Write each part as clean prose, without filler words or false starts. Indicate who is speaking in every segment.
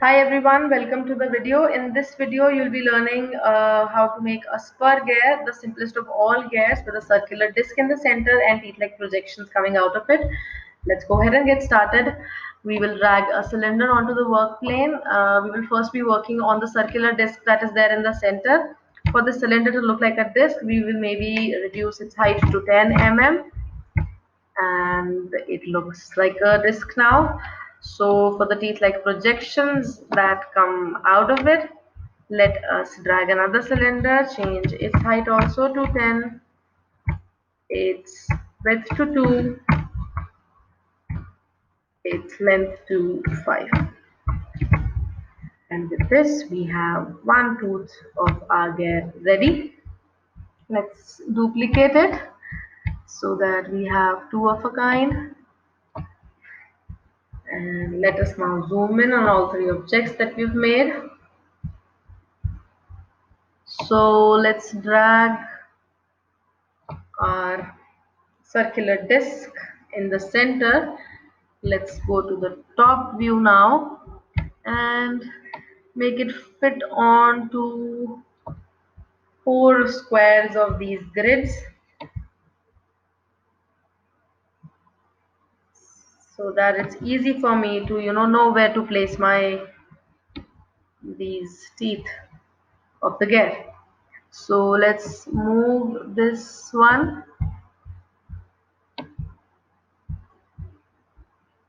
Speaker 1: Hi everyone, welcome to the video. In this video, you'll be learning how to make a spur gear, the simplest of all gears with a circular disc in the center and teeth-like projections coming out of it. Let's go ahead and get started. We will drag a cylinder onto the work plane. We will first be working on the circular disc that is there in the center. For the cylinder to look like a disc, we will maybe reduce its height to 10 mm and it looks like a disc now. So for the teeth like projections that come out of it, let us drag another cylinder, change its height also to 10, its width to 2, its length to 5. And with this we have one tooth of our gear ready. Let's duplicate it so that we have two of a kind. And let us now zoom in on all three objects that we've made. So let's drag our circular disc in the center. Let's go to the top view now and make it fit onto four squares of these grids so that it's easy for me to know where to place my these teeth of the gear. So let's move this one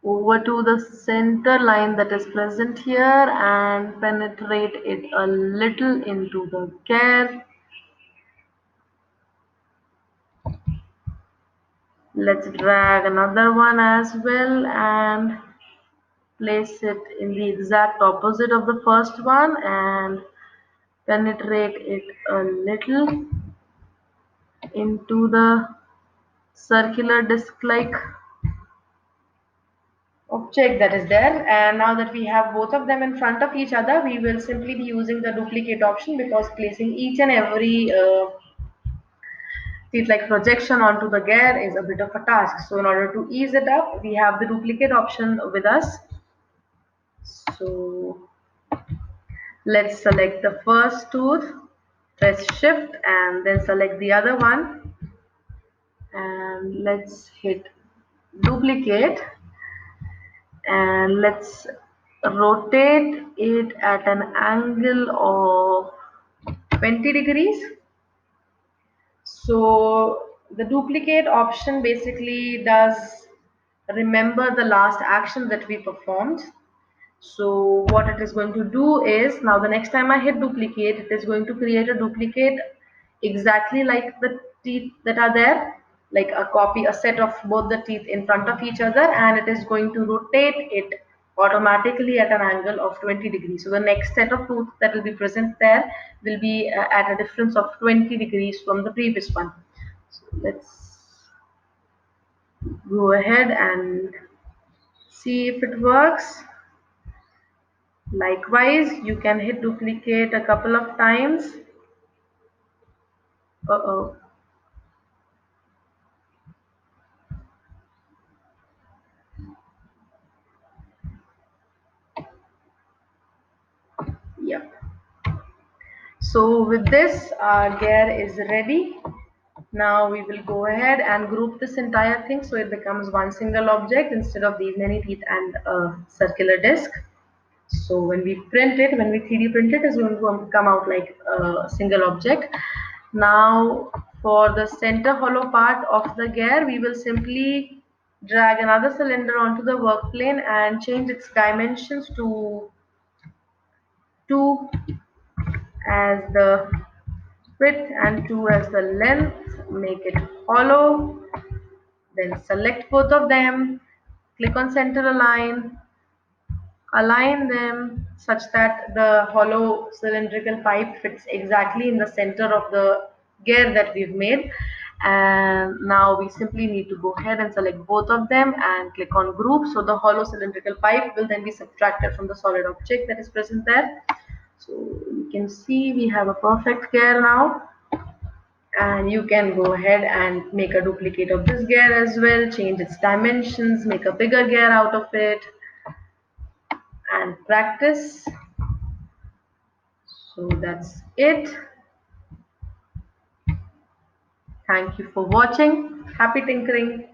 Speaker 1: over to the center line that is present here and penetrate it a little into the gear. Let's drag another one as well and place it in the exact opposite of the first one and penetrate it a little into the circular disc-like object that is there. And now that we have both of them in front of each other, we will simply be using the duplicate option because placing each and every teeth like projection onto the gear is a bit of a task. So in order to ease it up, we have the duplicate option with us. So let's select the first tooth, press shift and then select the other one and let's hit duplicate and let's rotate it at an angle of 20 degrees. So the duplicate option basically does remember the last action that we performed. So what it is going to do is, now the next time I hit duplicate, it is going to create a duplicate exactly like the teeth that are there, like a copy, a set of both the teeth in front of each other, and it is going to rotate it automatically at an angle of 20 degrees. So the next set of tooth that will be present there will be at a difference of 20 degrees from the previous one. So let's go ahead and see if it works. Likewise, you can hit duplicate a couple of times. Uh-oh. Yep. So with this, our gear is ready. Now we will go ahead and group this entire thing so it becomes one single object instead of these many teeth and a circular disc. So when we print it, when we 3D print it, it's going to come out like a single object. Now for the center hollow part of the gear, we will simply drag another cylinder onto the work plane and change its dimensions to 2 as the width and 2 as the length. Make it hollow. Then select both of them. Click on center align them such that the hollow cylindrical pipe fits exactly in the center of the gear that we've made. And now we simply need to go ahead and select both of them and click on group. So the hollow cylindrical pipe will then be subtracted from the solid object that is present there. So you can see we have a perfect gear now. And you can go ahead and make a duplicate of this gear as well, change its dimensions, make a bigger gear out of it, and practice. So that's it. Thank you for watching. Happy tinkering.